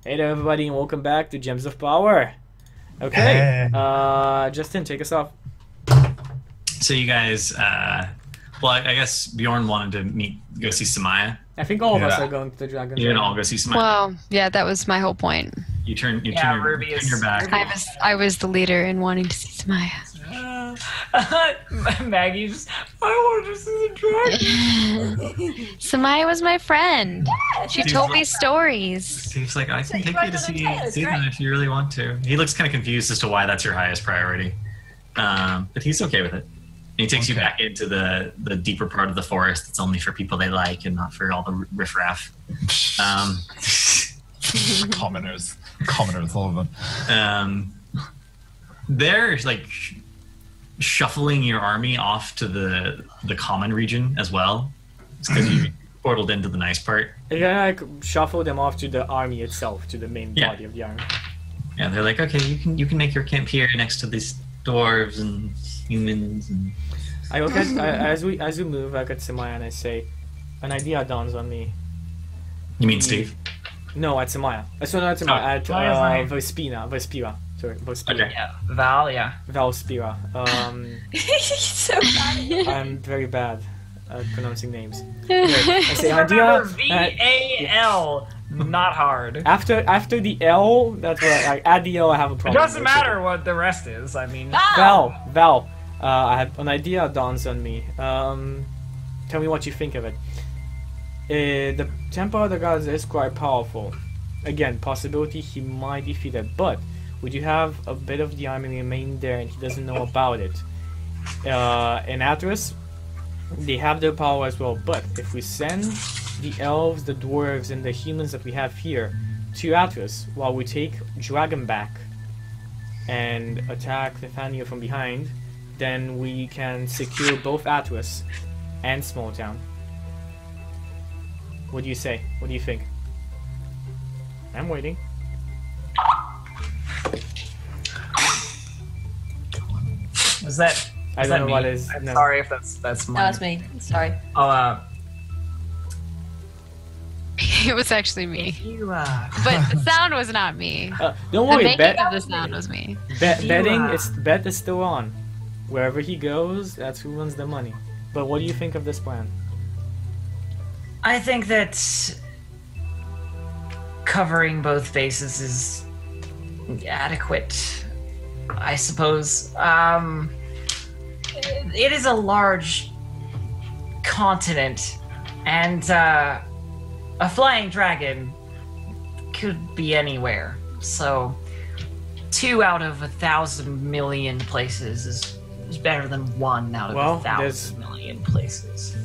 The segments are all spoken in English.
Hey there, everybody, and welcome back to Gems of Power. Okay, Justin, take us off. So you guys, well, I guess Bjorn wanted to go see Samaya. I think all of us are going to the Dragon. You're gonna all go see Samaya. Well, yeah, that was my whole point. You turn your back. I was the leader in wanting to see Samaya. Maggie's. I wanted to see the dragon. Samaya was my friend. She told me stories. Steve's like, I can take you to see them if you really want to. He looks kind of confused as to why that's your highest priority, but he's okay with it. And he takes you back into the deeper part of the forest. It's only for people they like and not for all the riffraff. Commoners, all of them. They're like shuffling your army off to the common region as well. It's because you portaled into the nice part. Yeah, I shuffle them off to the army itself, to the main body of the army. Yeah, they're like, okay, you can make your camp here next to these dwarves and humans. And I look at as we move, I look at Samaya and I say, an idea dawns on me. You mean Steve? No, at Samaya. So not at Samaya, at Vespira. Sorry, Vespira. Okay. Yeah, Val. Yeah. Valspira. So bad. I'm very bad at pronouncing names. I say remember V-A-L. Not hard. After the L, that's what I add the L. I have a It problem. doesn't matter what the rest is. I mean. Val. I have an idea dawns on me. Tell me what you think of it. The Temple of the Gods is quite powerful. Again, possibility he might defeat it, but would you have a bit of the army remain there and he doesn't know about it? In Atlas, they have their power as well, but if we send the elves, the dwarves, and the humans that we have here to Atlas while we take Dragon back and attack Nathaniel from behind, then we can secure both Atlas and Small Town. What do you say? What do you think? I'm waiting. Was that? I don't know what is. I'm no. sorry if that's mine. No, that's me. Sorry. Oh, It was actually me. you But the sound was not me. Don't The worry, making of the sound was me. bet is still on. Wherever he goes, that's who wins the money. But what do you think of this plan? I think that covering both bases is adequate. I suppose. It is a large continent, and a flying dragon could be anywhere. So, 2 out of 1,000 million places is better than 1 out of 1,000 million places.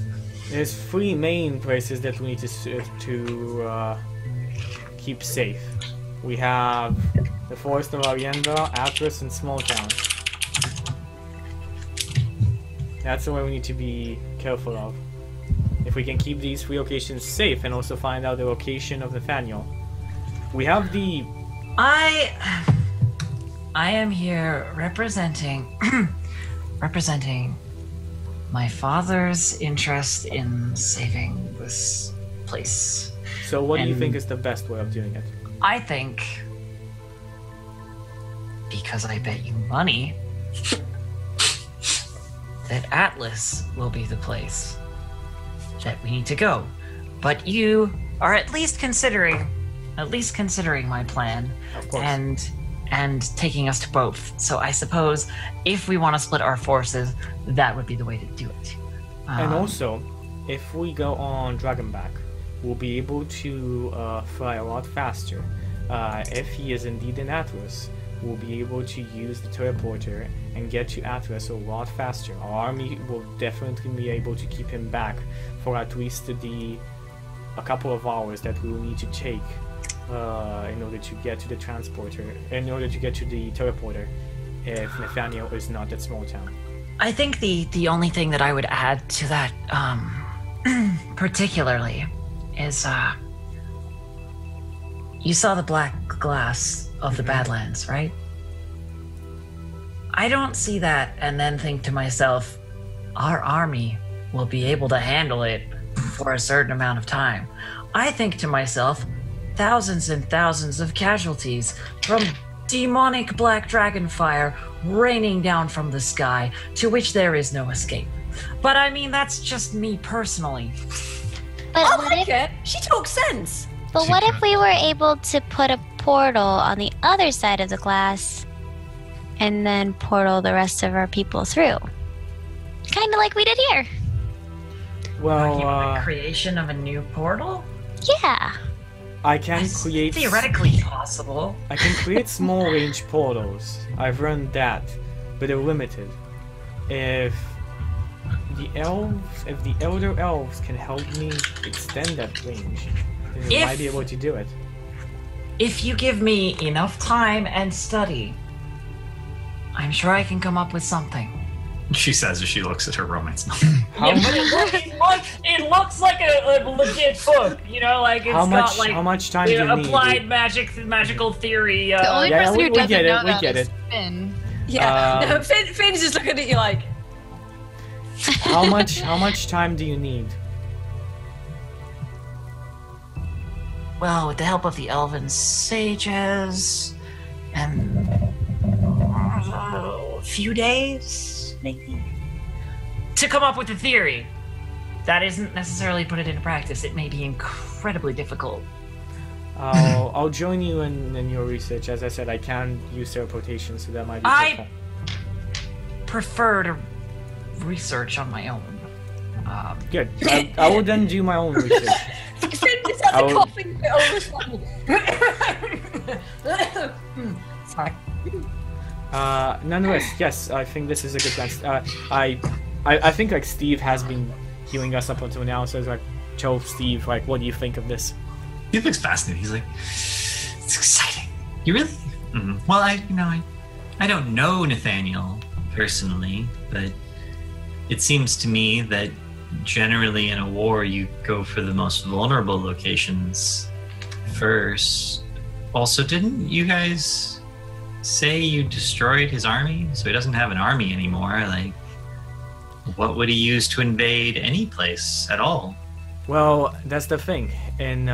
There's 3 main places that we need to keep safe. We have the Forest of Arienda, Atlas, and Small Town. That's the way we need to be careful of. If we can keep these 3 locations safe and also find out the location of Nathaniel. We have the... I am here representing my father's interest in saving this place. So what do you think is the best way of doing it? I think, because I bet you money, that Atlas will be the place that we need to go. But you are at least considering my plan, Of course. and taking us to both. So I suppose if we want to split our forces, that would be the way to do it. And also, if we go on Dragonback, we'll be able to fly a lot faster. If he is indeed in Atlas, we'll be able to use the teleporter and get to Atlas a lot faster. Our army will definitely be able to keep him back for at least a couple of hours that we will need to take in order to get to the transporter, in order to get to the teleporter, if Nathaniel is not at Small Town. I think the only thing that I would add to that, particularly, is you saw the black glass of the Badlands, right? I don't see that and then think to myself, our army will be able to handle it for a certain amount of time. I think to myself, thousands and thousands of casualties from demonic black dragon fire raining down from the sky, to which there is no escape. But I mean, that's just me personally. But what if, she talks sense. But what if we were able to put a portal on the other side of the glass and then portal the rest of our people through? Kind of like we did here. Well, the creation of a new portal? Yeah. I can create... theoretically possible. I can create small range portals. I've run that, but they're limited. If the elder elves can help me extend that range, then we might be able to do it. If you give me enough time and study, I'm sure I can come up with something. She says as she looks at her romance novel. It looks like a legit book, you know, like it's got like how much time do you need? Applied magical theory. The only person who doesn't know that is Finn. Yeah, no, Finn's just looking at you like. How much time do you need? Well, with the help of the elven sages, and a few days, maybe, to come up with a theory. That isn't necessarily put it into practice. It may be incredibly difficult. I'll join you in your research. As I said, I can use teleportation, so that might be helpful. Prefer to research on my own. Good. I will then do my own research. Finn just has a coughing fit over Sorry. Nonetheless, yes, I think this is a good plan. I think like Steve has been healing us up until now, so it's like, tell Steve, like, what do you think of this? He looks fascinated. He's like, it's exciting. You really? Mm-hmm. Well, I don't know Nathaniel personally, but it seems to me that generally in a war you go for the most vulnerable locations first. Also, didn't you guys say you destroyed his army, so he doesn't have an army anymore? Like, what would he use to invade any place at all? Well, that's the thing. In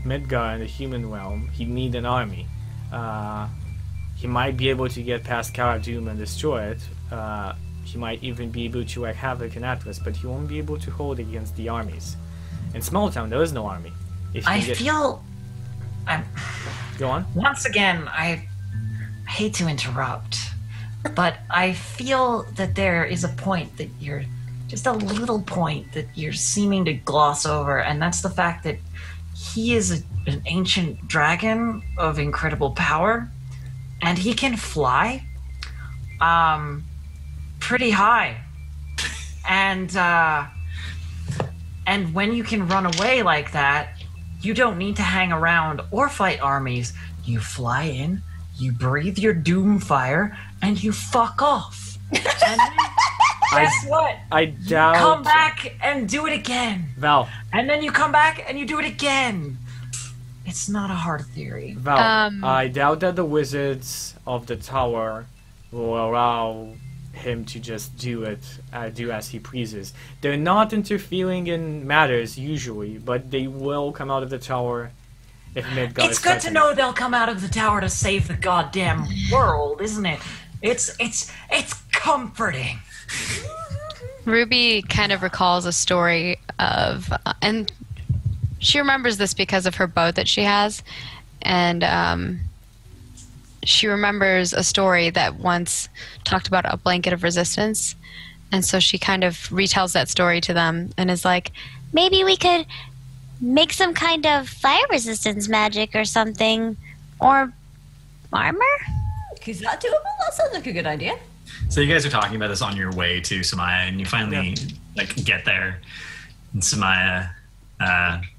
Midgar, in the human realm, he'd need an army. He might be able to get past Cara Dûm and destroy it. He might even be able to wreak havoc in Atlas, but he won't be able to hold against the armies. In Small Town, there is no army. Go on. Once again, I hate to interrupt, but I feel that there is a point that you're... just a little point that you're seeming to gloss over, and that's the fact that he is an ancient dragon of incredible power, and he can fly pretty high. And when you can run away like that, you don't need to hang around or fight armies. You fly in, you breathe your doom fire, and you fuck off. And guess what? I doubt... come back and do it again. Val. And then you come back and you do it again. It's not a hard theory. Val, I doubt that the wizards of the tower will allow him to just do as he pleases. They're not interfering in matters usually, but they will come out of the tower if Midgar It's good to know they'll come out of the tower to save the goddamn world, isn't it? It's comforting. Ruby kind of recalls a story of, and she remembers this because of her boat that she has, and she remembers a story that once talked about a blanket of resistance, and so she kind of retells that story to them and is like, maybe we could make some kind of fire resistance magic or something, or armor? Is that doable? That sounds like a good idea. So you guys are talking about this on your way to Samaya, and you finally get there, and Samaya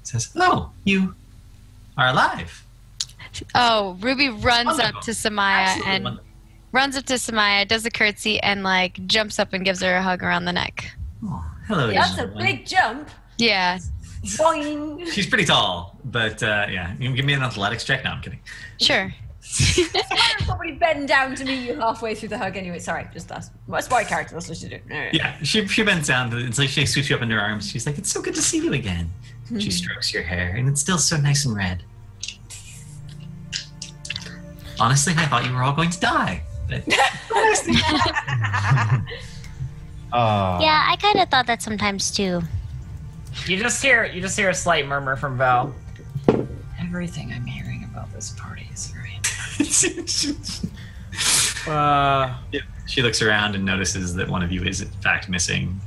says, "Oh, you are alive." Oh, Ruby runs up to Samaya does a curtsy, and like jumps up and gives her a hug around the neck. Oh, hello. That's a big jump. Yeah. Boing. She's pretty tall, but yeah, you can give me an athletics check. No, I'm kidding. Sure. Probably bend down to meet you halfway through the hug anyway. Sorry, just that's my character. That's what she do. Yeah, she bends down. It's like she scoots you up in her arms. She's like, "It's so good to see you again. She strokes your hair, and it's still so nice and red. Honestly, I thought you were all going to die. But... Yeah, I kind of thought that sometimes too. You just hear a slight murmur from Val. Everything I'm hearing about this party is very She looks around and notices that one of you is in fact missing.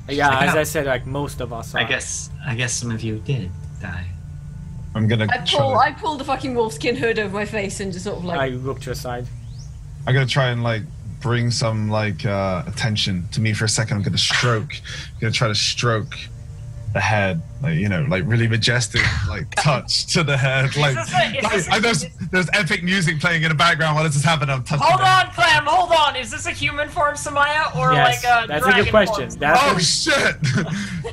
Yeah, Like, as I said, like most of us are. I guess some of you did die. I'm gonna. I pull the fucking wolfskin hood over my face and just sort of like. I look to your side. I'm gonna try and like bring some like attention to me for a second. I'm gonna stroke. I'm gonna try to stroke the head, like like really majestic, like touch to the head. Like, there's epic music playing in the background while this is happening. I'm touching. Hold on, Clam. Hold on. Is this a human form, Samaya, or Yes, like a that's dragon a good question. form? That's Shit!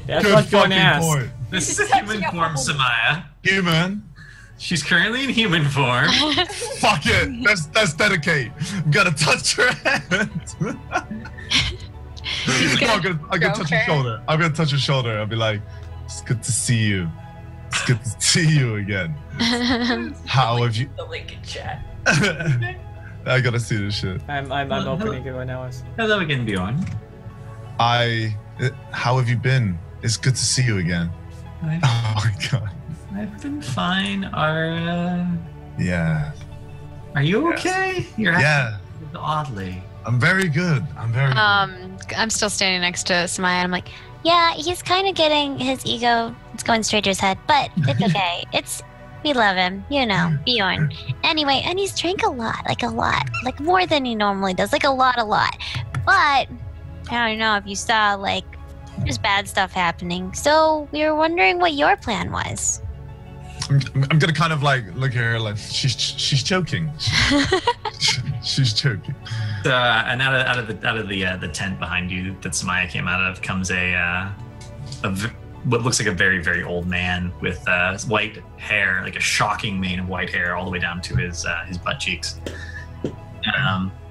That's Good what John fucking asked. point. This is a human form, Samaya. Human. She's currently in human form. Fuck it. Let's dedicate. I'm gonna touch her head. I'm gonna touch her shoulder. I'm gonna touch her shoulder. I'll be like, "It's good to see you. It's good to see you again. How have you?" The link in chat. I gotta see this shit. I'm opening it right now. Hello again, Bjorn. How have you been? It's good to see you again. Oh my god. I've been fine. Yeah. Are you okay? You're Yeah. acting oddly. I'm very good. I'm still standing next to Samaya. I'm like, Yeah, he's kind of getting his ego. It's going straight to his head, but it's okay. We love him, Bjorn. Anyway, and he's drank a lot, like more than he normally does, like a lot. But I don't know if you saw, like, there's bad stuff happening. So we were wondering what your plan was. I'm gonna kind of like look at her like she's choking. She's choking. And out of the tent behind you that Samaya came out of comes what looks like a very, very old man with white hair, like a shocking mane of white hair all the way down to his butt cheeks.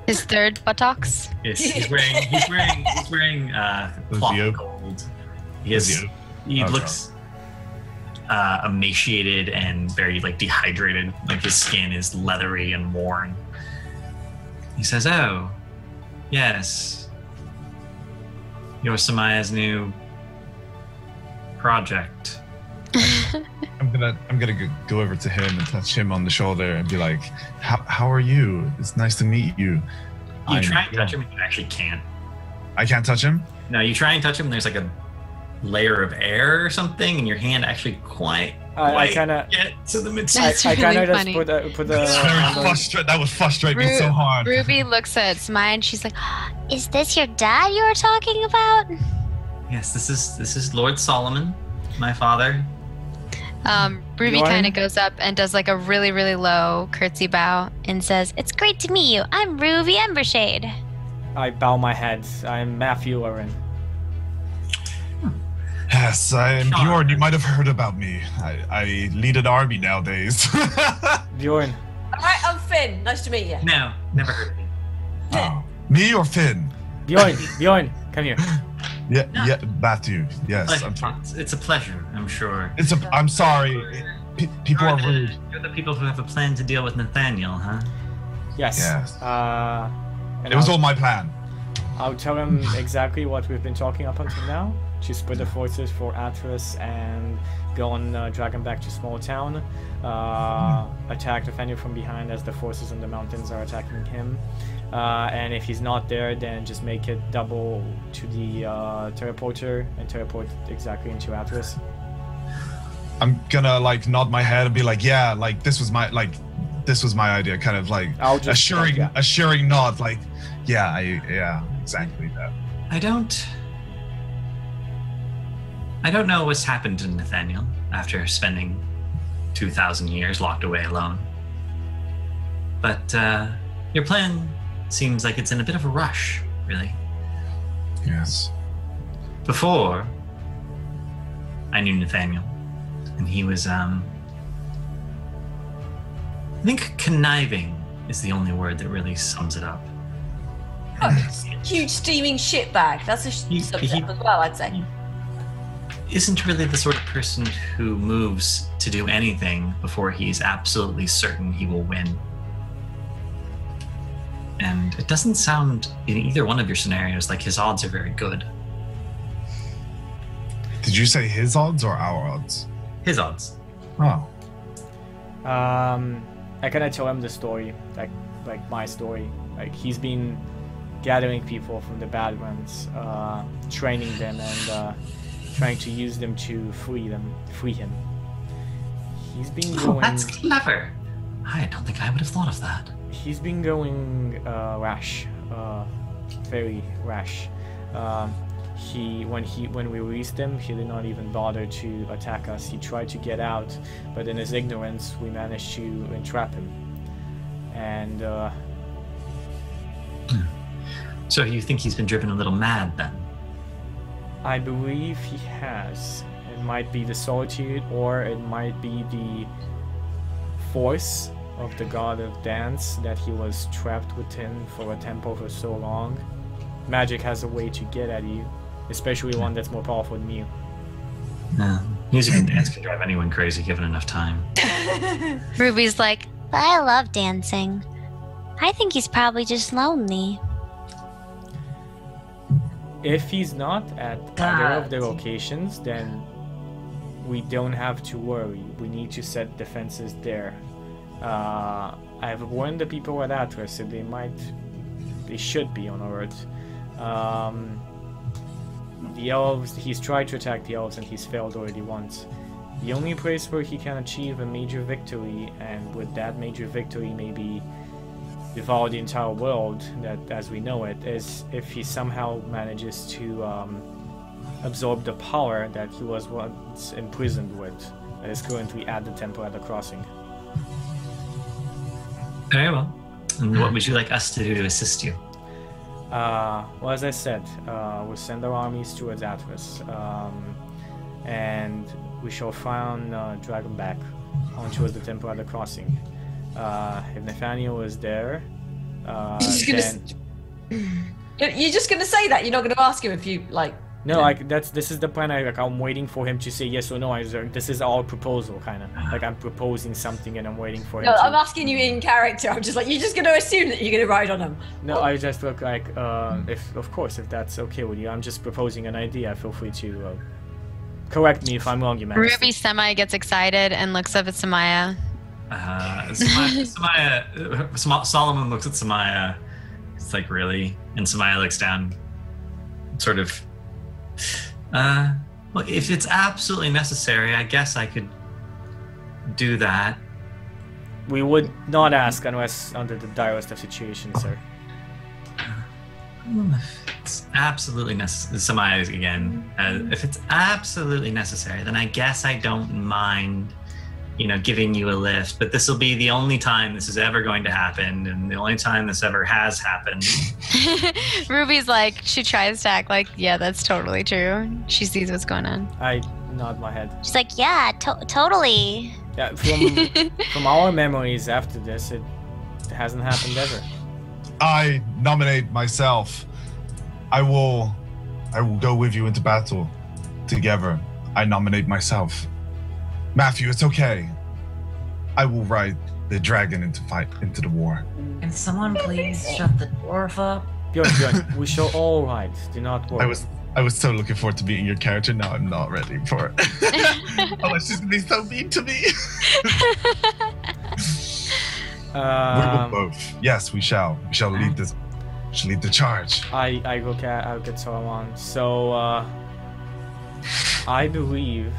his third buttocks. Yes, he's wearing cloth of gold. He looks emaciated and very like dehydrated. Like his skin is leathery and worn. He says, "Oh, yes, you're Samaya's new project." I'm gonna go over to him and touch him on the shoulder and be like, "How are you? It's nice to meet you." You try and touch him, and you actually can't. I can't touch him? No, you try and touch him, and there's like a layer of air or something, and your hand actually I kind of get to the mid. That's I kind really of funny. just put That's very frustrating. That was frustrating me so hard. Ruby looks at Smile and she's like, "Is this your dad you were talking about?" Yes, this is Lord Solomon, my father. Ruby kind of goes up and does like a really, really low curtsy bow and says, "It's great to meet you. I'm Ruby Embershade." I bow my head. I'm Matthew Oren. Yes, I am Bjorn. You might have heard about me. I lead an army nowadays. Bjorn. Alright, I'm Finn. Nice to meet you. No, never heard of him. Oh, me or Finn? Bjorn, come here. Yeah, Matthew. Yes, It's a pleasure, I'm sure. I'm sorry. People are rude. You're the people who have a plan to deal with Nathaniel, huh? Yes. It was all my plan. I'll tell him exactly what we've been talking up until now. To split the forces for Atlas and go on drag him back to small town. Attack Nathaniel from behind as the forces in the mountains are attacking him. And if he's not there, then just make it double to the teleporter and teleport exactly into Atlas. I'm gonna like nod my head and be like, yeah, like this was my idea, kind of like assuring nod, like, yeah, exactly that. I don't know what's happened to Nathaniel after spending 2,000 years locked away alone. But your plan seems like it's in a bit of a rush, really. Yes. Before, I knew Nathaniel, and he was, I think conniving is the only word that really sums it up. Oh, huge steaming shitbag. That's a subject as well, I'd say. isn't really the sort of person who moves to do anything before he's absolutely certain he will win. And it doesn't sound in either one of your scenarios like his odds are very good. Did you say his odds or our odds? His odds. Oh. I kind of tell him the story, like my story. Like he's been gathering people from the Badlands, training them and trying to use them to free him. He's been going. Oh, that's clever. I don't think I would have thought of that. He's been going rash, very rash. When we released him, he did not even bother to attack us. He tried to get out, but in his ignorance, we managed to entrap him. And So you think he's been driven a little mad then? I believe he has. It might be the solitude, or it might be the force of the god of dance that he was trapped within for a tempo for so long. Magic has a way to get at you, especially one that's more powerful than you. Yeah. Music and dance can drive anyone crazy given enough time. Ruby's like, but I love dancing. I think he's probably just lonely. If he's not at either of the locations, then we don't have to worry. We need to set defenses there. I've warned the people at Atlas that they should be on alert. The elves, he's tried to attack the elves and he's failed already once. The only place where he can achieve a major victory, and with that major victory maybe devour the entire world that as we know it, is if he somehow manages to absorb the power that he was once imprisoned with, that is currently at the temple at the crossing. Very well. And what would you like us to do to assist you? Well, as I said, we'll send our armies towards Atlas, and we shall find Dragonback on towards the temple at the crossing. If Nathaniel is there, then... You're just gonna say that? You're not gonna ask him if you, like... No, this is the plan. I'm waiting for him to say yes or no. This is our proposal, kind of. Like I'm proposing something and I'm waiting for him. No, I'm asking you in character. I'm just like, you're just going to assume that you're going to ride on him. No, I just look like, if that's okay with you, I'm just proposing an idea. Feel free to correct me if I'm wrong, Your Majesty. Ruby semi gets excited and looks up at Samaya. Solomon looks at Samaya. It's like, really? And Samaya looks down, sort of. Well, if it's absolutely necessary, I guess I could do that. We would not ask unless under the direst of situations, sir. It's absolutely necessary. Samaya again. If it's absolutely necessary, then I guess I don't mind, giving you a lift. But this will be the only time this is ever going to happen, and the only time this ever has happened. Ruby's like, she tries to act like, yeah, that's totally true. She sees what's going on. I nod my head. She's like, yeah, totally. Yeah, from our memories after this, it hasn't happened ever. I nominate myself. I will go with you into battle together. I nominate myself. Matthew, it's okay. I will ride the dragon into the war. Can someone please shut the dwarf up? Bjorn, we shall all ride. Do not worry. I was so looking forward to meeting your character. Now I'm not ready for it. Oh, it's just gonna be so mean to me. We will both. Yes, we shall. We shall lead this. We shall lead the charge. I look at Solomon. So I believe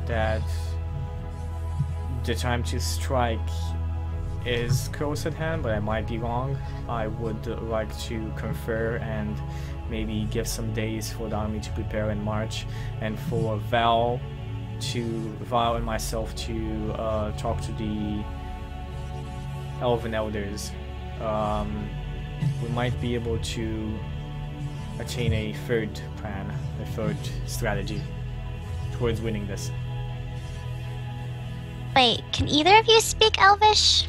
that the time to strike is close at hand, but I might be wrong. I would like to confer and maybe give some days for the army to prepare and march, and for Val and myself to talk to the elven elders. We might be able to attain a third plan, a third strategy towards winning this. Wait, can either of you speak Elvish?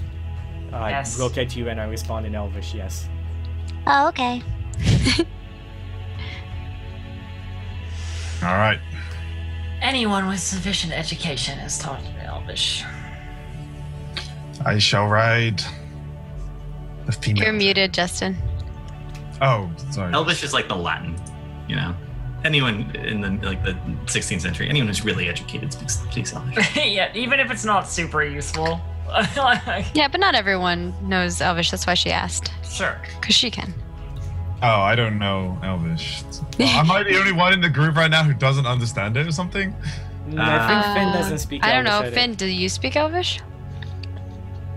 Yes. I look at you and I respond in Elvish, yes. Oh, okay. All right. anyone with sufficient education has taught Elvish. I shall ride the female. You're muted, Justin. Oh, sorry. Elvish is like the Latin, you know. Anyone in the 16th century, anyone who's really educated speaks Elvish. Yeah, even if it's not super useful. Yeah, but not everyone knows Elvish. That's why she asked. Sure. Because she can. Oh, I don't know Elvish. Am I the only one in the group right now who doesn't understand it or something? I think Finn doesn't speak I don't know. Elvish, Finn, do you speak Elvish?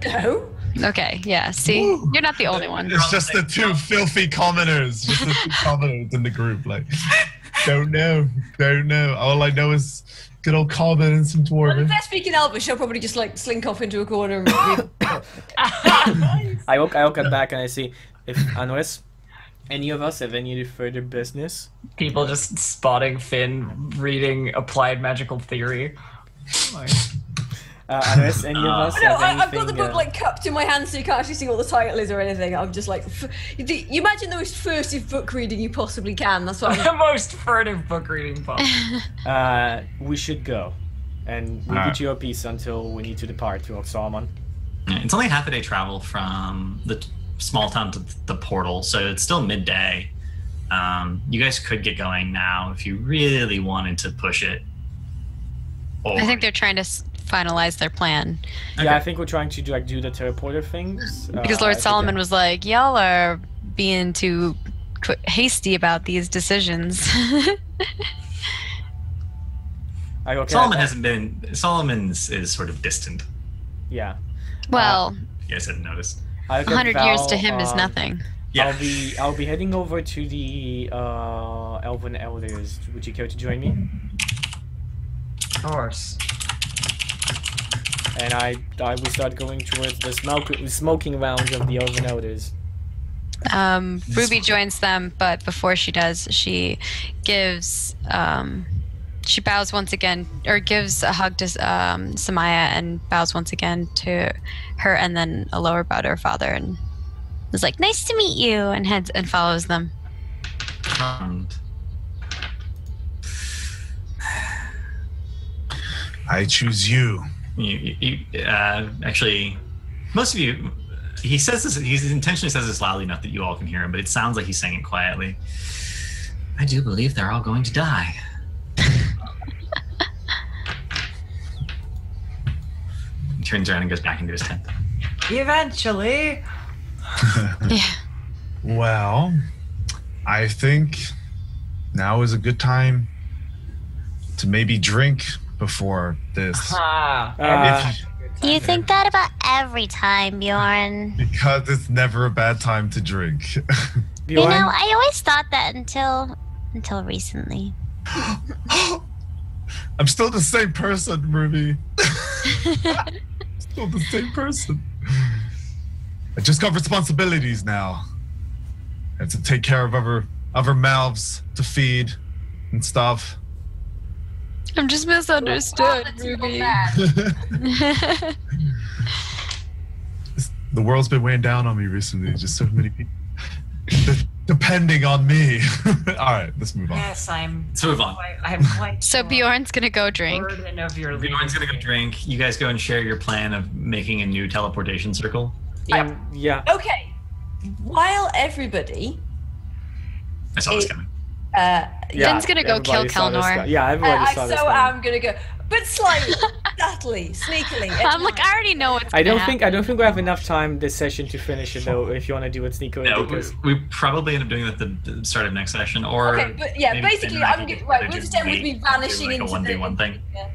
No. Okay, yeah. See, you're not the only one. It's just the two filthy commoners. Just the two commoners in the group. Like, don't know. All I know is good old common and some Well, if dwarven. they're speaking Elvish, I'll probably just like slink off into a corner and read. I look at back and I see if unless any of us have any further business. People just spotting Finn reading Applied Magical Theory. Unless any of us No, have anything. I've got the book like cupped in my hand so you can't actually see what the title is or anything. I'm just like, you imagine the most furtive book reading you possibly can. That's what The I'm. most furtive book reading possible. We should go, and leave it to your peace until we need to depart to Solomon. Yeah, it's only half a day travel from the small town to the portal, so it's still midday. You guys could get going now if you really wanted to push it. Or, I think they're trying to finalize their plan. Okay. Yeah, I think we're trying to do the teleporter things. Because Lord Solomon was like, y'all are being too hasty about these decisions. Solomon's is sort of distant. Yeah. Well, You guys hadn't noticed. 100 years to him is nothing. Yeah. I'll be heading over to the Elven Elders. Would you care to join me? Of course. And I will start going towards the smoking lounge of the Elven Elders. Ruby joins them, but before she does, she gives she bows once again, or gives a hug to Samaya and bows once again to her, and then a lower bow to her father, and is like, "Nice to meet you," and heads and follows them. I choose you. You actually, most of you, he says this, he intentionally says this loudly enough that you all can hear him, but it sounds like he's saying it quietly. I do believe they're all going to die. He turns around and goes back into his tent. Eventually. Yeah. Well, I think now is a good time to maybe drink before this. You think that about every time, Bjorn. Because it's never a bad time to drink. You know, I always thought that until recently. I'm still the same person, Ruby. Still the same person. I just got responsibilities now. I have to take care of other mouths to feed and stuff. I'm just misunderstood, Ruby. The world's been weighing down on me recently. Just so many people depending on me. All right, let's move on. Yes, Let's move on. I'm quite So Bjorn's gonna go drink. burden of your Bjorn's gonna go drink. You guys go and share your plan of making a new teleportation circle. Yep. Yeah. Okay. While everybody. I saw this coming. Finn's gonna go kill everybody saw this Kelnor. guy. Yeah, everybody I saw this so guy. am gonna go, but slightly, subtly, sneakily. I'm like, I already know what's I don't gonna think we have enough time this session to finish it though. If you want to do it sneakily, No, because we probably end up doing that at the start of next session, or Okay, but yeah, maybe basically, Finn and I I'm can get, get right. together We'll to just end with me meet, vanishing do like into a 1v1 thing. Yeah.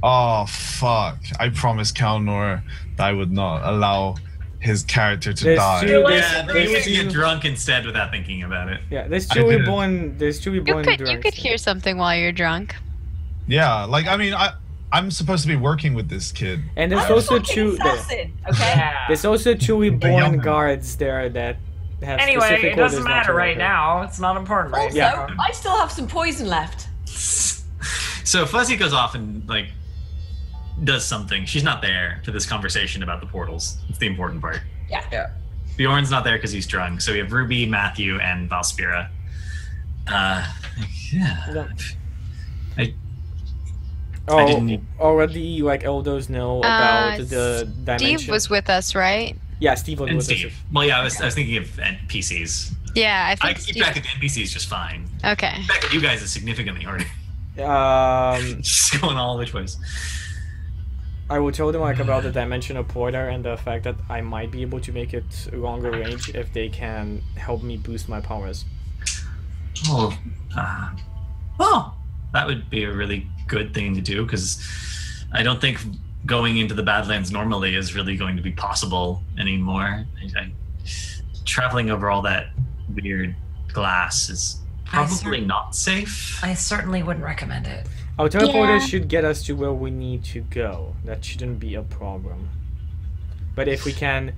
Oh, fuck. I promised Kalnor that I would not allow his character to die. Yeah, then you get drunk instead without thinking about it. Yeah, there's I two did it. reborn. There's two You reborn. could hear something while you're drunk. Yeah, like, I mean, I'm supposed to be working with this kid. And there's I'm a also fucking two. assassin, okay? Yeah. There's also two young reborn one. guards there that have Anyway, specific it doesn't orders not matter to right work. now. It's not important right Also, Yeah. I still have some poison left. So Fuzzy goes off and like does something. She's not there for this conversation about the portals. It's the important part. Yeah. Bjorn's not there because he's drunk. So we have Ruby, Matthew, and Valspira. Yeah. No. Oh, didn't- already like elders know about the dimension. Steve was with us, right? Yeah, Steve was And with us. Steve. Well, yeah, I was thinking of NPCs. Yeah, I I think keep Steve. track of the NPCs just fine. Okay. Back at you guys is significantly harder. Just going all which ways. I will tell them like about the dimensional porter and the fact that I might be able to make it longer range if they can help me boost my powers. Oh, well, that would be a really good thing to do because I don't think going into the Badlands normally is really going to be possible anymore. Traveling over all that weird glass is probably not safe. I certainly wouldn't recommend it. Our teleporter Yeah. should get us to where we need to go. That shouldn't be a problem. But if we can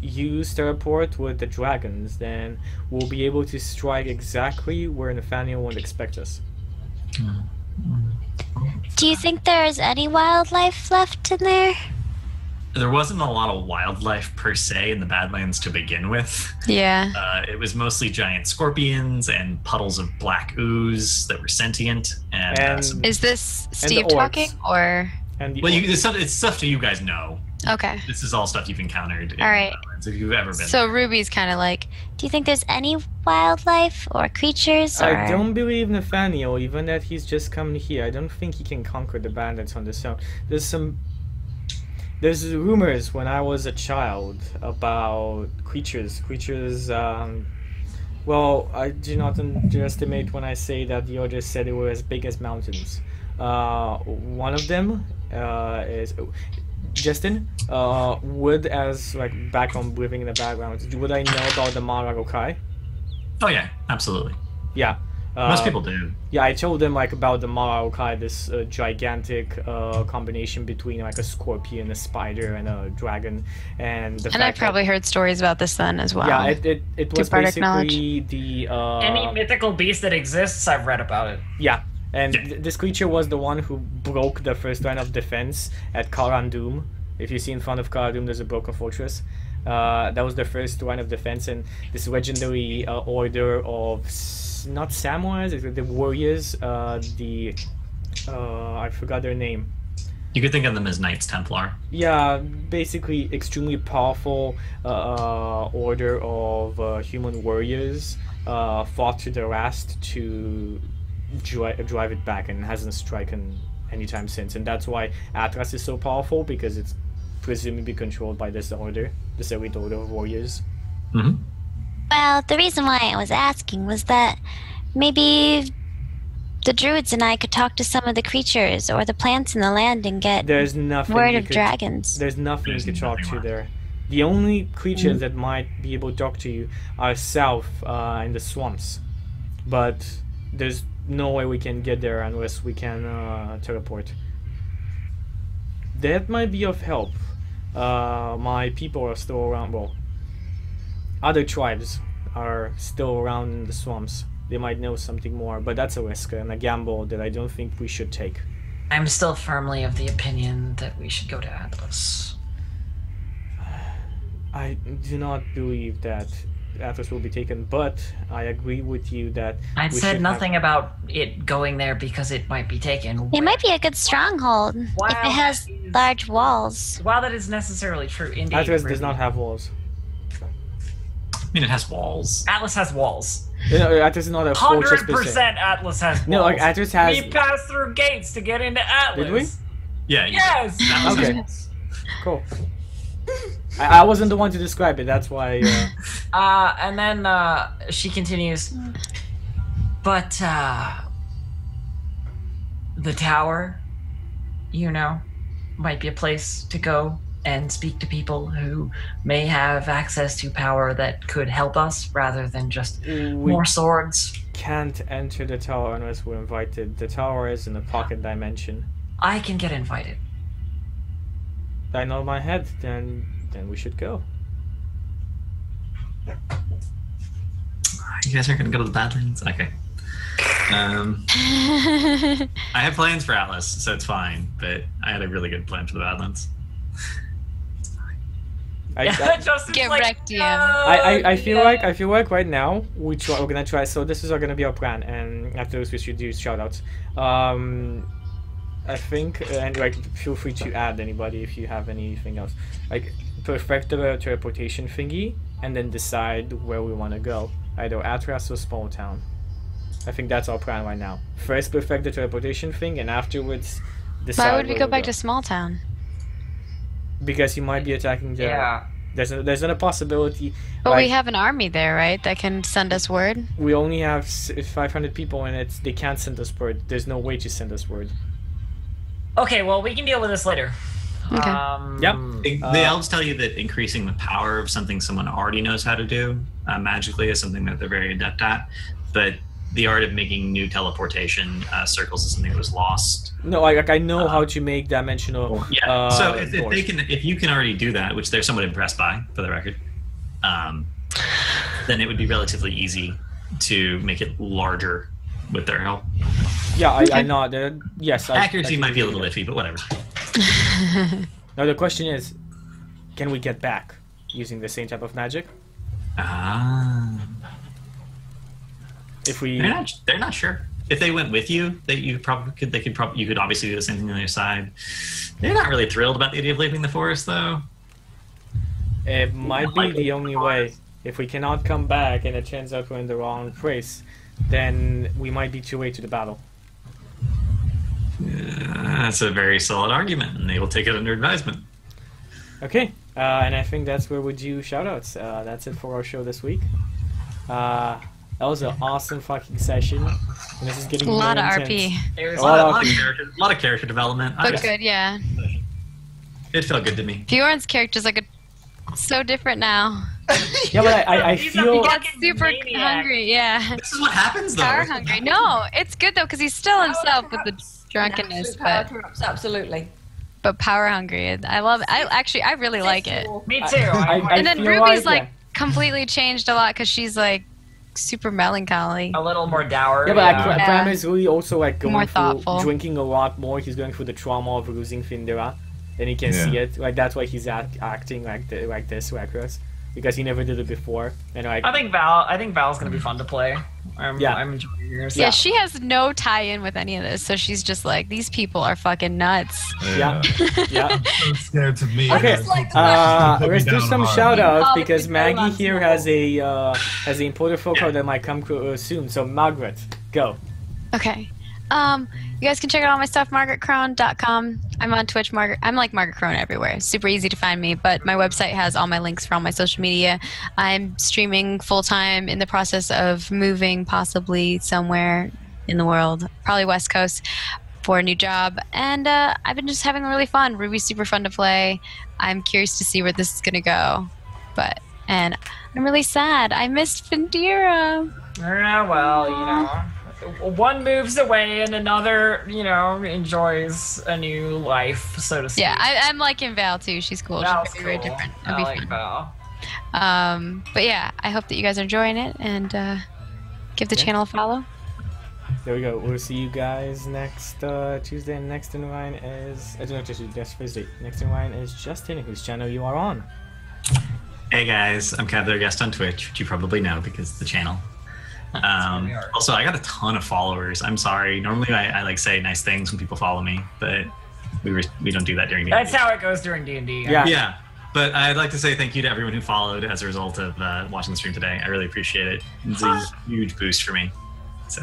use teleport with the dragons, then we'll be able to strike exactly where Nathaniel would expect us. Do you think there's any wildlife left in there? There wasn't a lot of wildlife per se in the Badlands to begin with. Yeah. It was mostly giant scorpions and puddles of black ooze that were sentient. And Is this Steve orcs. talking or? And the well, orcs. it's stuff that you guys know. Okay. This is all stuff you've encountered in All right. the Badlands if you've ever been. So Ruby's kind of like, Do you think there's any wildlife or creatures? Or... I don't believe Nathaniel, even that he's just come here. I don't think he can conquer the bandits on his own. There's rumors when I was a child about creatures. Well, I do not underestimate when I say that the others said they were as big as mountains. One of them is Justin. Would as like background living in the background. Would I know about the Maragokai? Oh yeah, absolutely. Yeah. Most people do. Yeah, I told them like about the Maraokai, this gigantic combination between like a scorpion, a spider, and a dragon, and the and I fact probably heard stories about this then as well. yeah, it was bardic basically the Any mythical beast that exists, I've read about it. yeah, and Yeah. this creature was the one who broke the first line of defense at Karandum. If you see in front of Karandum, there's a broken fortress. That was the first line of defense, and this legendary order of not samurais, it's the warriors. I forgot their name. You could think of them as Knights Templar. Yeah, basically extremely powerful order of human warriors fought to the last to drive it back and hasn't striken anytime since. And that's why Atlas is so powerful, because it's presumably controlled by this order, this elite order of warriors. Mm-hmm. Well, the reason why I was asking was that maybe the druids and I could talk to some of the creatures or the plants in the land and get There's nothing word you of could- dragons. There's nothing There's you can talk nothing to left. there. The only creatures that might be able to talk to you are south in the swamps, but there's no way we can get there unless we can teleport. That might be of help. My people are still around. Well, other tribes are still around in the swamps. They might know something more, but that's a risk and a gamble that I don't think we should take. I'm still firmly of the opinion that we should go to Atlas. I do not believe that Atlas will be taken, but I agree with you that I'd we said should nothing about it going there because it might be taken. It might be a good stronghold if Wow, it has that is- large walls. While that is necessarily true, indeed. Atlas does Ruby, not have walls. I mean, it has walls. Atlas has walls. You know, Atlas is not a fortress per se. 100% Atlas has walls. No, like Atlas has. We passed through gates to get into Atlas. Did we? Yeah. Yes! Atlas has Okay. walls. Cool. I wasn't the one to describe it. That's why. And then she continues. But the tower, you know, might be a place to go and speak to people who may have access to power that could help us rather than just We more swords. can't enter the tower unless we're invited. The tower is in the pocket dimension. I can get invited. I know my head. Then we should go. You guys aren't gonna go to the Badlands? Okay. I have plans for Atlas, so it's fine. But I had a really good plan for the Badlands. I Justin's Get like, wrecked, no, I feel yeah. like right now we're gonna try. So this is gonna be our plan, and after this we should do shoutouts. I think, and like, feel free to add anybody if you have anything else. Like, perfect the teleportation thingy, and then decide where we want to go. Either Atras or small town. I think that's our plan right now. First, perfect the teleportation thing, and afterwards, decide. Why would we go back to small town? Because he might be attacking the. Yeah. There's a possibility. But like, we have an army there, right? That can send us word. we only have 500 people, and they can't send us word. There's no way to send us word. Okay, well, we can deal with this later. Okay. Yep. The elves tell you that increasing the power of something someone already knows how to do magically is something that they're very adept at, but the art of making new teleportation circles is something that was lost. No, like I know how to make dimensional. Yeah. So if doors. if you can already do that, which they're somewhat impressed by, for the record, then it would be relatively easy to make it larger with their help. Yeah, I know. Yes. Accuracy might be a little iffy, but whatever. Now the question is, can we get back using the same type of magic? Ah. If we, They're not sure. If they went with you, you could obviously do the same thing on the other side. They're not really thrilled about the idea of leaving the forest, though. it might be the only way. If we cannot come back and it turns out we're in the wrong place, then we might be too late to the battle. That's a very solid argument, and they will take it under advisement. Okay, and I think that's where we do shoutouts. That's it for our show this week. That was an awesome fucking session. And this is getting A lot of more RP. intense. It was A lot of character development. But good, yeah. It felt good to me. Bjorn's character's like so different now. Yeah, but I He's a feel. He got Fucking super maniac. hungry, yeah. This is what happens, though. Power hungry. No, it's good though because he's still himself with the drunkenness, Power but corrupts, absolutely. power hungry. I love it. I really like it. Me too. I And then feel Ruby's like, like completely changed a lot because she's like super melancholy. a little more dour. Yeah, but Yeah. Pram is really also like going More through thoughtful. drinking a lot more. He's going through the trauma of losing Findera, and he can Yeah. see it. Like that's why he's acting like this reckless, because he never did it before. And like I think Val's gonna be fun to play. I'm enjoying yours. Yeah, she has no tie-in with any of this, so she's just like, these people are fucking nuts. yeah, yeah. I'm scared to me. Okay, just like let's do some shout outs Oh, because it's Maggie Roland's here novel. has a important folk card that might come soon. So Margaret, go. Okay. You guys can check out all my stuff, margaretcrone.com. I'm on Twitch, I'm like Margaret Crone everywhere. It's super easy to find me, but my website has all my links for all my social media. I'm streaming full-time, in the process of moving possibly somewhere in the world, probably West Coast, for a new job. And I've been just having really fun. Ruby's super fun to play. I'm curious to see where this is going to go. And I'm really sad. I missed Findera. Yeah, well, you know, one moves away and another, you know, enjoys a new life, so to speak. Yeah, I'm liking Val too. She's cool. Val's She's very cool. different. I It'll be like fun. Val. But yeah, I hope that you guys are enjoying it and give the channel a follow. There we go. We'll see you guys next Tuesday. And next in line is I don't know, just Thursday. Next in line is Justin, whose channel you are on. Hey guys, I'm Kev, their guest on Twitch, which you probably know because it's the channel. Also, I got a ton of followers. I'm sorry. Normally, I like say nice things when people follow me, but we don't do that during D&D. That's how it goes during D&D. Yeah. Yeah, but I'd like to say thank you to everyone who followed as a result of watching the stream today. I really appreciate it. It's a huge boost for me. So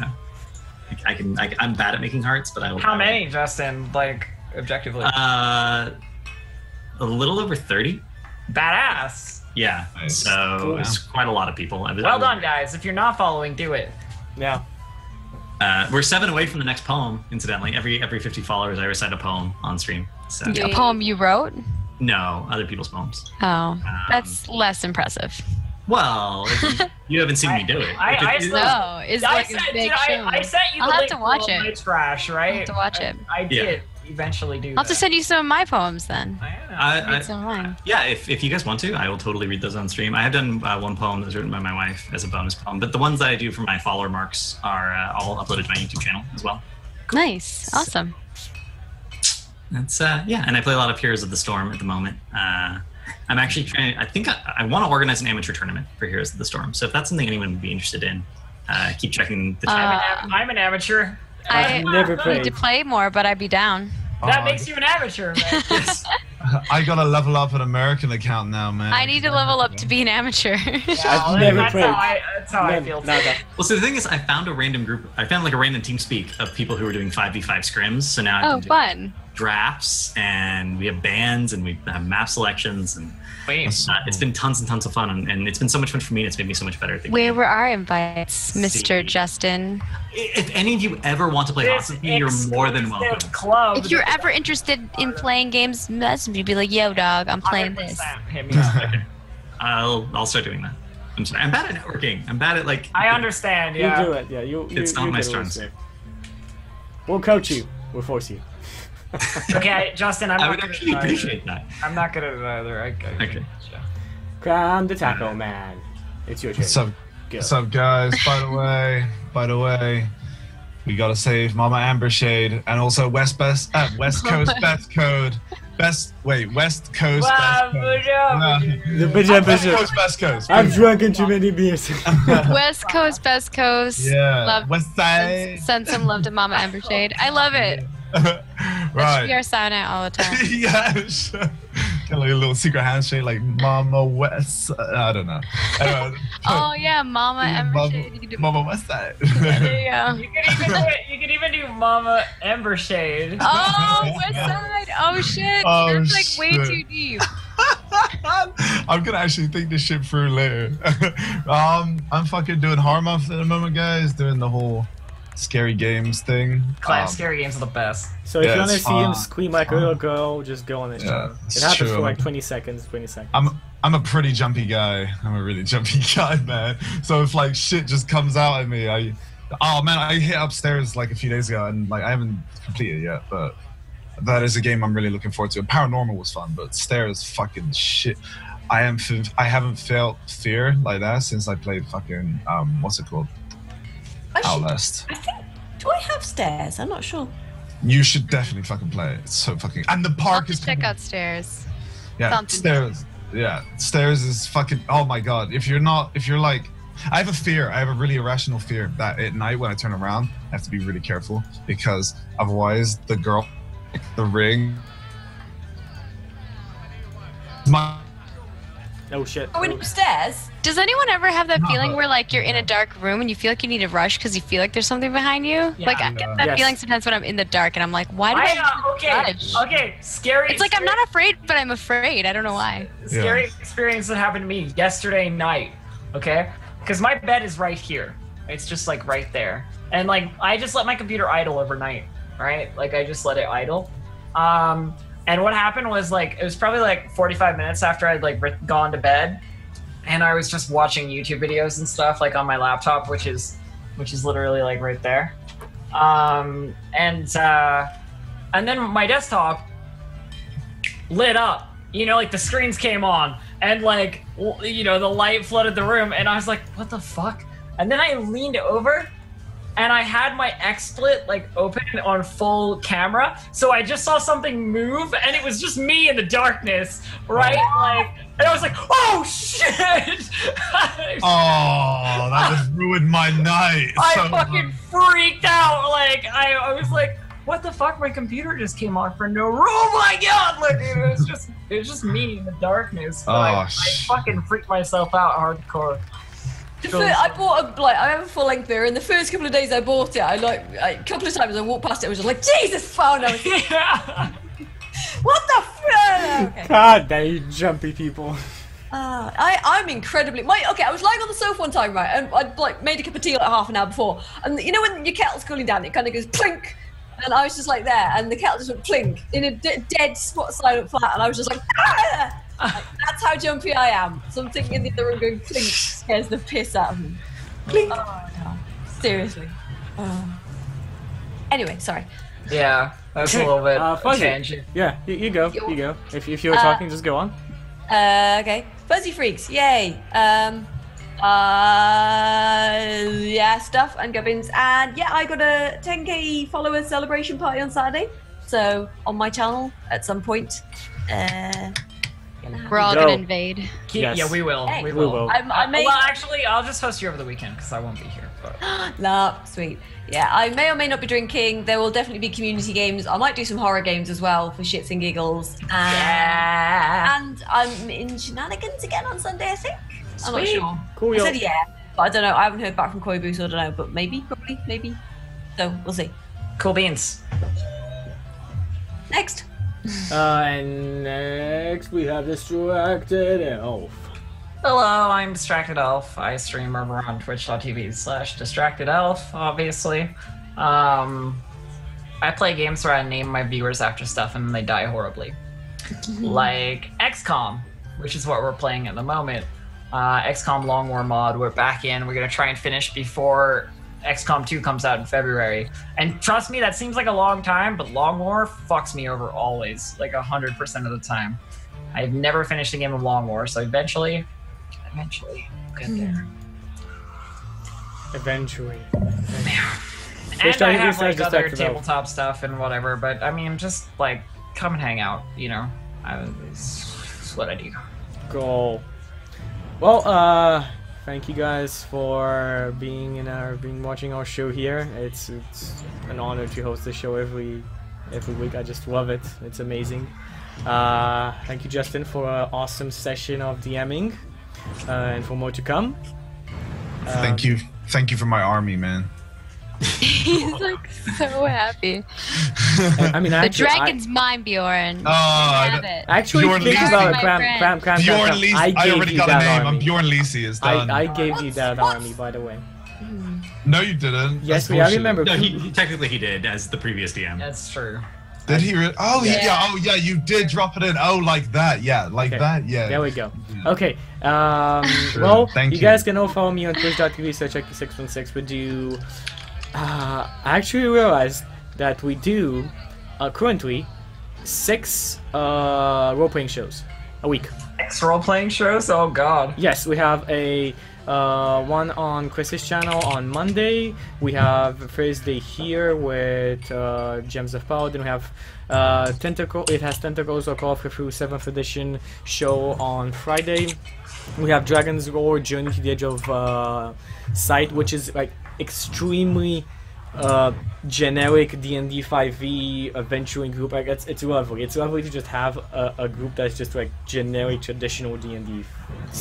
I'm bad at making hearts, but I will. How many, Justin? Like, objectively? A little over 30. Badass. Yeah, Nice. so Cool. it's quite a lot of people. Well done, guys. If you're not following, do it. Yeah. We're 7 away from the next poem. Incidentally, every 50 followers, I recite a poem on stream. So A poem you wrote? no, other people's poems. Oh, that's less impressive. Well, you haven't seen me do it. I If it- still- No, it's I like sent, a big dude, show. I sent you the I'll have link to watch for it. My trash, right? I'll have to watch it. I did eventually do I'll have to that. send you some of my poems then. I- Some of mine. yeah, if you guys want to, I will totally read those on stream. I have done one poem that was written by my wife as a bonus poem, but the ones that I do for my follower marks are all uploaded to my YouTube channel as well. Nice. Awesome. That's yeah, and I play a lot of Heroes of the Storm at the moment. I'm actually trying. I think I want to organize an amateur tournament for Heroes of the Storm. So if that's something anyone would be interested in, keep checking the chat. I'm an amateur. I never need played. to play more, but I'd be down. That makes you an amateur, man. I gotta level up an American account now, man. I need to level up to be an amateur. I've never that's played. That's how I feel. Too. Nada. Well, so the thing is, I found a random group. I found like a random team speak of people who were doing 5v5 scrims. So now Oh, I've been doing fun. drafts, and we have bands, and we have map selections, and it's been tons and tons of fun, and it's been so much fun for me. And it's made me so much better at the game. Where were our invites, Mr. See. Justin? If any of you ever want to play This Hot with me, you're more than welcome. exclusive club. If you're ever interested in playing games, message me. Be like, yo, dog, I'm playing this. 100% hit me up. I'll start doing that. I'm bad at networking. I'm bad at like. I understand. Yeah. You do it. Yeah, you. It's not you my get strong away suit. with it. We'll coach you. We'll force you. Okay, Justin, I'm I not would good actually at it either. appreciate that. I'm not good at it either. Okay. Clamtaco, man. It's your turn. What's up, guys? By the way, we gotta save Mama Amber Shade and also West Coast Best Code. West Coast Best Code. The West Coast Best Coast. I've drunken too many beers. West Coast, Best Coast. Yeah. Love, West Side. send some love to Mama Amber Shade. I love it. That should be our sign out all the time. Yeah, sure. Kind of like a little secret handshake, like Mama West. I don't know. Anyway, Oh yeah, Mama Amber Mama, Shade. You can do Mama West Side. there you go. You could even do Mama Ember Shade. Oh, West Side. Oh shit. Oh, That's like way shit. too deep. I'm gonna actually think this shit through later. I'm fucking doing Harmonth at the moment, guys. Doing the whole scary games thing. Class scary games are the best. So if Yeah, you want to it's see him fun. scream like a little girl, just go on this Yeah, channel. it's It happens true. for like 20 seconds. I'm a pretty jumpy guy. I'm a really jumpy guy, man. So if like shit just comes out at me, I hit upstairs like a few days ago and like I haven't completed it yet, but that is a game I'm really looking forward to. Paranormal was fun, but stairs fucking shit. I haven't felt fear like that since I played fucking what's it called? Outlast. I think. Do I have stairs? I'm not sure. You should definitely fucking play it. It's so fucking. And the I'll park have is to check coming. out stairs. Yeah, something. stairs. Yeah, stairs is fucking. Oh my god! If you're like, I have a fear. I have a really irrational fear that at night when I turn around, I have to be really careful because otherwise the girl, the ring. Oh shit. Going upstairs. Does anyone ever have that No, feeling but- where like you're in a dark room and you feel like you need to rush because you feel like there's something behind you? Yeah. Like I get that Yes. feeling sometimes when I'm in the dark and I'm like, why do I judge? Okay, scary. It's like I'm not afraid, but I'm afraid. I don't know why. Scary experience that happened to me yesterday night. Okay, because my bed is right here. It's just like right there, and like I just let my computer idle overnight. Right, like I just let it idle. And what happened was like it was probably like 45 minutes after I'd like gone to bed, and I was just watching YouTube videos and stuff like on my laptop, which is literally like right there. And then my desktop lit up. You know, like the screens came on, and like you know the light flooded the room, and I was like, "What the fuck?" And then I leaned over, and I had my XSplit like open on full camera, so I just saw something move, and it was just me in the darkness, right? Like, and I was like, "Oh shit!" Oh, that just ruined my night. I so fucking freaked out. Like I was like, "What the fuck?" My computer just came on for no reason. Oh my god! Like it was just me in the darkness. But I fucking freaked myself out hardcore. I bought I have a full length mirror, and the first couple of days I bought it, a couple of times I walked past it, I was just like, Jesus, phone! I was like, Yeah. what the fuck? Okay. God, they jumpy people. I'm incredibly. I was lying on the sofa one time, right, and I'd like made a cup of tea like half an hour before, and you know when your kettle's cooling down, it kind of goes plink, and I was just like there, and the kettle just went plink in a dead spot silent flat, and I was just like, ah! Like, that's how jumpy I am. Something in the other room going plink scares the piss out of me. Plink. Oh, no. Seriously. Anyway, sorry. Yeah, that's a little bit Fuzzy. tangent. Yeah, you go. You go. If you were talking, just go on. Okay. FuzzyFreaks, yay. Yeah, stuff and gubbins. And yeah, I got a 10k followers celebration party on Saturday. So on my channel at some point. We're all Go. gonna invade. Yes. Yeah, we will. Hey. We We will. will. I made Well, actually, I'll just host you over the weekend because I won't be here. Nah, sweet. Yeah, I may or may not be drinking. There will definitely be community games. I might do some horror games as well for shits and giggles. And I'm in Shenanigans again on Sunday, I think. I'm not sure. Cool. I said yeah, but I don't know. I haven't heard back from Koibu, so I don't know. But maybe, probably, maybe. So we'll see. Cool beans. Next. And next we have Distractedelf. Hello, I'm Distractedelf. I stream over on twitch.tv/Distractedelf, obviously. I play games where I name my viewers after stuff and they die horribly. Like XCOM, which is what we're playing at the moment. XCOM Long War mod, we're back in. We're going to try and finish before XCOM 2 comes out in February. And trust me, that seems like a long time, but Long War fucks me over always, like 100% of the time. I've never finished a game of Long War, so eventually we'll get there. Eventually. And I have like other tabletop stuff and whatever, but I mean, just like come and hang out, you know. It's what I do. Cool. Well, thank you guys for being watching our show here. It's an honor to host the show every week. I just love it. It's amazing. Thank you, Justin, for an awesome session of DMing, and for more to come. Thank you for my army, man. He's like so happy. I mean, The dragon's mine, Bjorn. Oh, actually, Bjorn think Lisi. about Cram. Bjorn Lisi. I already got a name. Army. I'm Bjorn Lisi. It's done. I gave you that army, by the way. No, you didn't. Yes, That's I bullshit. remember. No, technically he did as the previous DM. That's true. Did he? Oh Yeah. Oh yeah, you did drop it in. Oh, like that. Yeah, like Okay. that. Yeah. There we go. Okay. Well, Thank you you. guys can all follow me on twitch.tv/Check616. We do. I actually realized that we do currently 6 role-playing shows a week. X role-playing shows? Oh god. Yes, we have a one on Chris's channel on Monday. We have Thursday here with Gems of Power. Then we have Tentacle. It has Tentacles or Call of Cthulhu 7th edition show on Friday. We have Dragon's Roar Journey to the Edge of Sight, which is like extremely generic D&D 5e adventuring group. Like it's lovely. It's lovely to just have a group that's just like generic traditional D&D.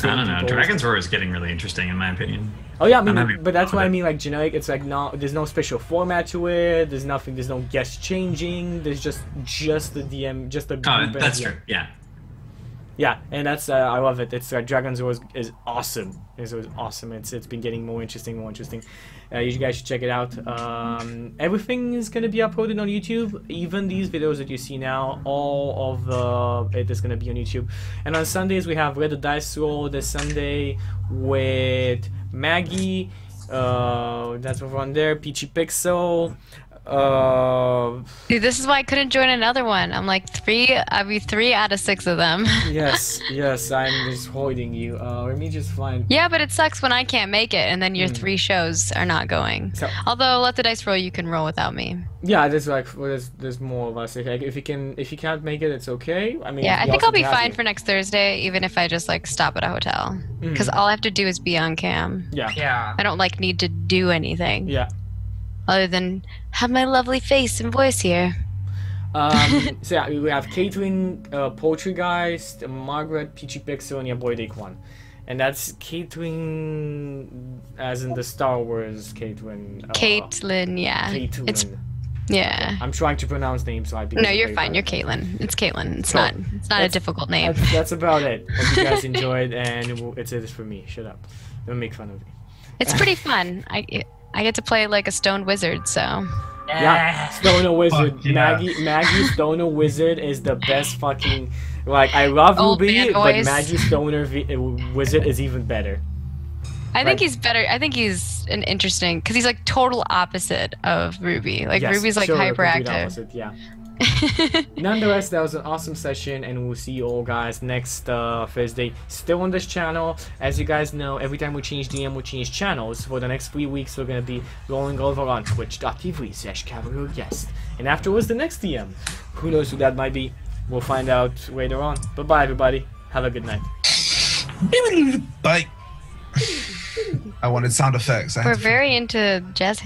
I don't know. Dragon's Roar is getting really interesting in my opinion. Oh yeah, I I'm mean, happy but that's with what I it. mean. Like generic. It's like there's no special format to it. There's nothing. There's no guest changing. There's just the DM, just the group. Oh, and that's DM. true. Yeah. Yeah, and that's I love it. It's Dragon's Roar is awesome. It's awesome. It's been getting more interesting. You guys should check it out. Everything is gonna be uploaded on YouTube. Even these videos that you see now, all of it is gonna be on YouTube. And on Sundays we have Red the Dice Roll this Sunday with Maggie. That's over on there. Peachy Pixel. Dude, this is why I couldn't join another one. I'm like I'd be 3 out of 6 of them. Yes, I'm just holding you. Let me just find. Yeah, but it sucks when I can't make it, and then your 3 shows are not going. So- Although Let the Dice Roll, you can roll without me. Yeah, there's there's more of us. Like, if you can't make it, it's okay. I mean, Yeah, I we think also I'll be have fine you. for next Thursday, even if I just like stop at a hotel, because all I have to do is be on cam. Yeah, Yeah. I don't like need to do anything yeah. other than have my lovely face and voice here. So yeah, we have Caitlin, Poultrygeist, Margaret, Peachy Pixel, and your boy Daquan. And that's Caitlin, as in the Star Wars Caitlin. Caitlin, yeah. Caitlin. It's yeah. I'm trying to pronounce names, so I. No, you're fine. You're Caitlin. It's Caitlin. It's not. It's not a That's- difficult name. That's about it. Hope you guys enjoyed, and it's it for me. Shut up. Don't make fun of me. It's pretty fun. I get to play like a stoned wizard, so. Yeah, Stoner Wizard. Fuck yeah. Maggie Stoner Wizard is the best fucking. Like, I love Old Ruby, man but voice. Maggie Stoner Wizard is even better. I think Right. he's better. I think he's an interesting because he's like total opposite of Ruby. Like Yes, Ruby's like sure, complete hyperactive. opposite, yeah. Nonetheless, that was an awesome session, and we'll see you all guys next Thursday. Still on this channel. As you guys know, every time we change DM, we change channels. For the next 3 weeks, we're going to be rolling over on twitch.tv/Cavalier_Guest. And afterwards, the next DM. Who knows who that might be? We'll find out later on. Bye-bye, everybody. Have a good night. Bye. I wanted sound effects. We're very into jazz